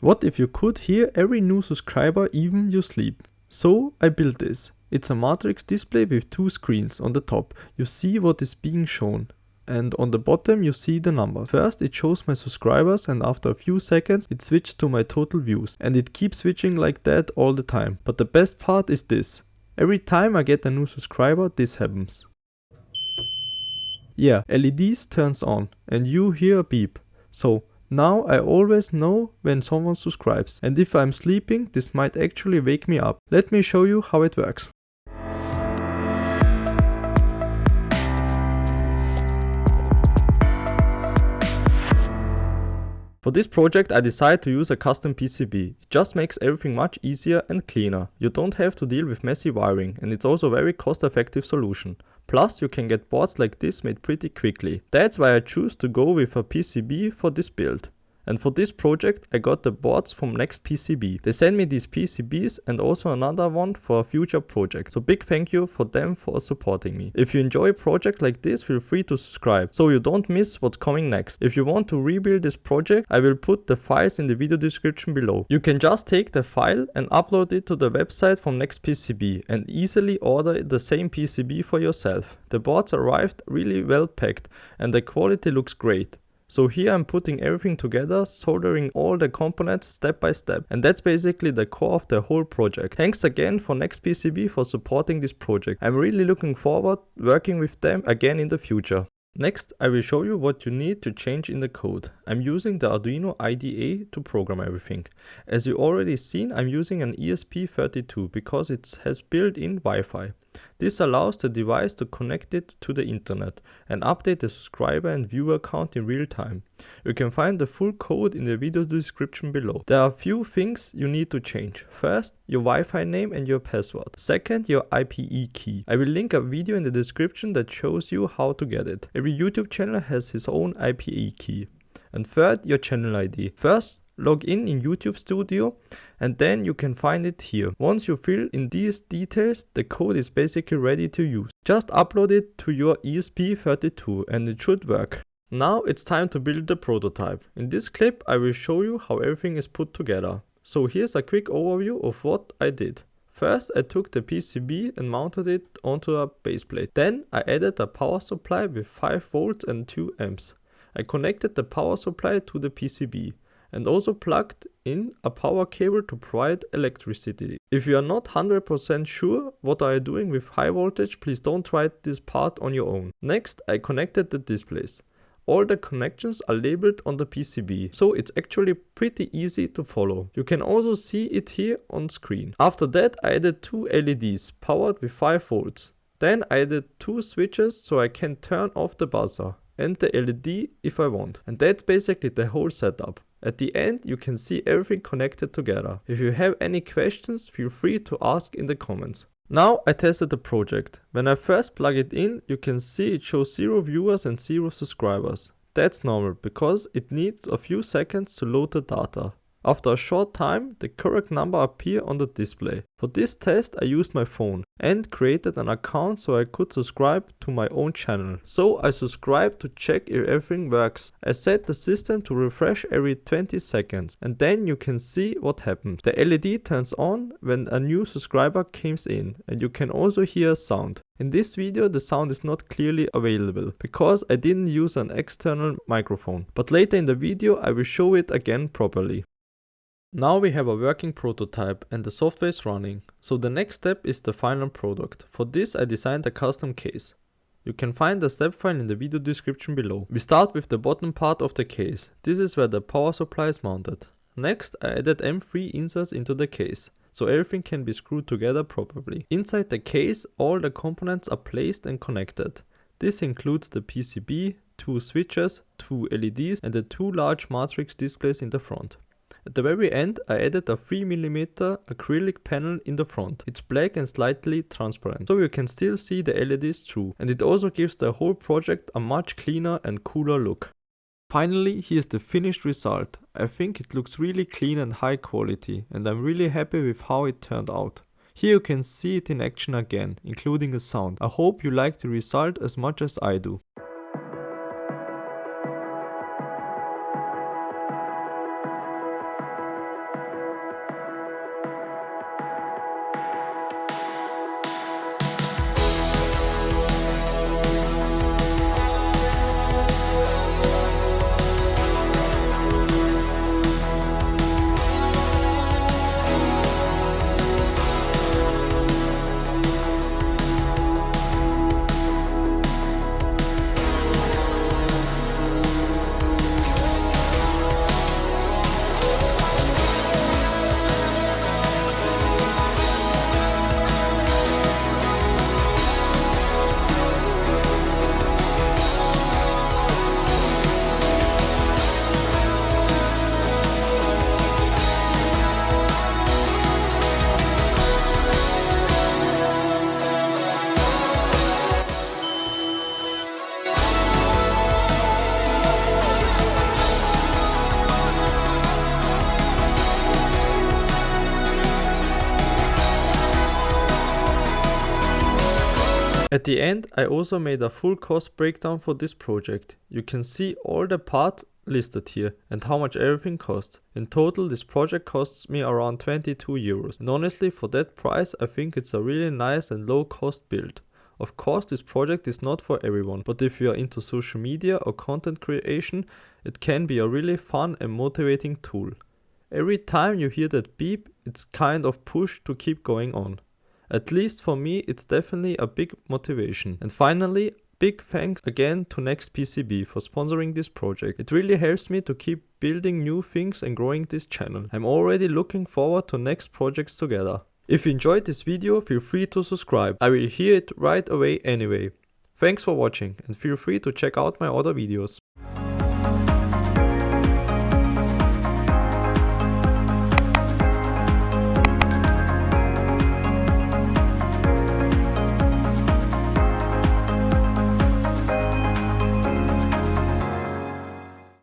What if you could hear every new subscriber even you sleep? So I built this. It's a matrix display with two screens. On the top you see what is being shown, and on the bottom you see the numbers. First it shows my subscribers, and after a few seconds it switched to my total views, and it keeps switching like that all the time. But the best part is this. Every time I get a new subscriber, this happens. Yeah, LEDs turns on and you hear a beep. So now I always know when someone subscribes, and if I'm sleeping, this might actually wake me up. Let me show you how it works. For this project I decided to use a custom PCB. It just makes everything much easier and cleaner. You don't have to deal with messy wiring, and it's also a very cost-effective solution. Plus you can get boards like this made pretty quickly. That's why I choose to go with a PCB for this build. And for this project I got the boards from Next PCB. They sent me these PCBs and also another one for a future project. So big thank you for them for supporting me. If you enjoy a project like this, feel free to subscribe so you don't miss what's coming next. If you want to rebuild this project, I will put the files in the video description below. You can just take the file and upload it to the website from Next PCB and easily order the same PCB for yourself. The boards arrived really well packed and the quality looks great. So here I'm putting everything together, soldering all the components step by step, and that's basically the core of the whole project. Thanks again for Next PCB for supporting this project. I'm really looking forward working with them again in the future. Next, I will show you what you need to change in the code. I'm using the Arduino IDE to program everything. As you already seen, I'm using an ESP32 because it has built-in Wi-Fi. This allows the device to connect it to the internet and update the subscriber and viewer count in real time. You can find the full code in the video description below. There are a few things you need to change. First, your Wi-Fi name and your password. Second, your IPE key. I will link a video in the description that shows you how to get it. Every YouTube channel has his own IPE key. And third, your channel ID. First, log in YouTube Studio and then you can find it here. Once you fill in these details, the code is basically ready to use. Just upload it to your ESP32 and it should work. Now it's time to build the prototype. In this clip I will show you how everything is put together. So here's a quick overview of what I did. First I took the PCB and mounted it onto a baseplate. Then I added a power supply with 5 volts and 2 amps. I connected the power supply to the PCB and also plugged in a power cable to provide electricity. If you are not 100% sure what are you doing with high voltage, please don't write this part on your own. Next, I connected the displays. All the connections are labeled on the PCB, so it's actually pretty easy to follow. You can also see it here on screen. After that, I added 2 LEDs powered with 5 volts. Then I added 2 switches so I can turn off the buzzer and the LED if I want. And that's basically the whole setup. At the end you can see everything connected together. If you have any questions, feel free to ask in the comments. Now I tested the project. When I first plug it in, you can see it shows 0 viewers and 0 subscribers. That's normal because it needs a few seconds to load the data. After a short time, the correct number appears on the display. For this test I used my phone and created an account so I could subscribe to my own channel. So I subscribed to check if everything works. I set the system to refresh every 20 seconds and then you can see what happens. The LED turns on when a new subscriber comes in and you can also hear sound. In this video the sound is not clearly available because I didn't use an external microphone, but later in the video I will show it again properly. Now we have a working prototype and the software is running, so the next step is the final product. For this I designed a custom case. You can find the step file in the video description below. We start with the bottom part of the case. This is where the power supply is mounted. Next I added M3 inserts into the case, so everything can be screwed together properly. Inside the case all the components are placed and connected. This includes the PCB, 2 switches, 2 LEDs and the 2 large matrix displays in the front. At the very end I added a 3mm acrylic panel in the front. It's black and slightly transparent, so you can still see the LEDs through, and it also gives the whole project a much cleaner and cooler look. Finally, here's the finished result. I think it looks really clean and high quality, and I'm really happy with how it turned out. Here you can see it in action again, including the sound. I hope you like the result as much as I do. At the end, I also made a full cost breakdown for this project. You can see all the parts listed here and how much everything costs. In total, this project costs me around 22 euros. And honestly, for that price, I think it's a really nice and low cost build. Of course, this project is not for everyone, but if you are into social media or content creation, it can be a really fun and motivating tool. Every time you hear that beep, it's kind of push to keep going on. At least for me, it's definitely a big motivation. And finally, big thanks again to Next PCB for sponsoring this project. It really helps me to keep building new things and growing this channel. I'm already looking forward to next projects together. If you enjoyed this video, feel free to subscribe. I will hear it right away anyway. Thanks for watching and feel free to check out my other videos.